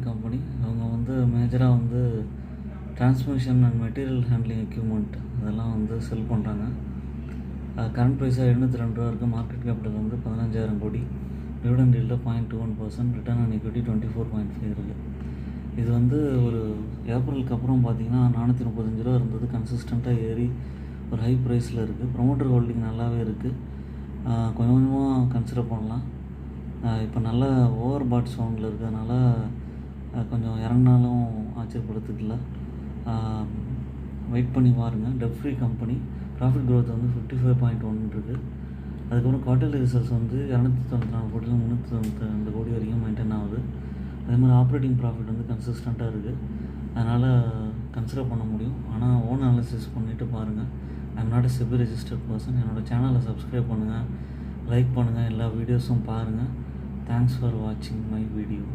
Company. அவங்க வந்து மேஜராக வந்து transmission and material handling equipment அதெல்லாம் வந்து செல் பண்ணுறாங்க. கரண்ட் ப்ரைஸாக ரூ. 702 இருக்குது. மார்க்கெட் கேபிட்டல் வந்து 15,000 கோடி. Dividend yield 0.21%, return on equity 24.5 இருக்குது. இது வந்து ஒரு ஏப்ரலுக்கு அப்புறம் பார்த்தீங்கன்னா ரூ. 435 இருந்தது. கன்சிஸ்டண்ட்டாக ஏறி ஒரு ஹை ப்ரைஸில் இருக்குது. ப்ரொமோட்டர் ஹோல்டிங் நல்லாவே இருக்குது. கொஞ்சம் கொஞ்சமாக கன்சிடர் பண்ணலாம். இப்போ நல்ல ஓவர் பாட் சவுண்டில் இருக்கிறதுனால கொஞ்சம் இறங்கினாலும் ஆச்சரியப்படுத்துக்கல. வெயிட் பண்ணி பாருங்கள். Debt free company. Profit growth வந்து 55.1 இருக்குது. அதுக்கப்புறம் குவார்ட்டர்லி ரிசல்ட்ஸ் வந்து 294 கோடியில் 392 கோடி வரைக்கும் மெயின்டைன் ஆகுது. அதே மாதிரி ஆப்ரேட்டிங் ப்ராஃபிட் வந்து கன்சிஸ்டண்ட்டாக இருக்குது. அதனால் கன்சிடர் பண்ண முடியும். ஆனால் ஓன் அனாலிசிஸ் பண்ணிவிட்டு பாருங்கள். I am not a SEBI registered person. என்னோடய சேனலை சப்ஸ்கிரைப் பண்ணுங்கள், லைக் பண்ணுங்கள், எல்லா வீடியோஸும் பாருங்கள். தேங்க்ஸ் ஃபார் வாட்சிங் மை வீடியோ.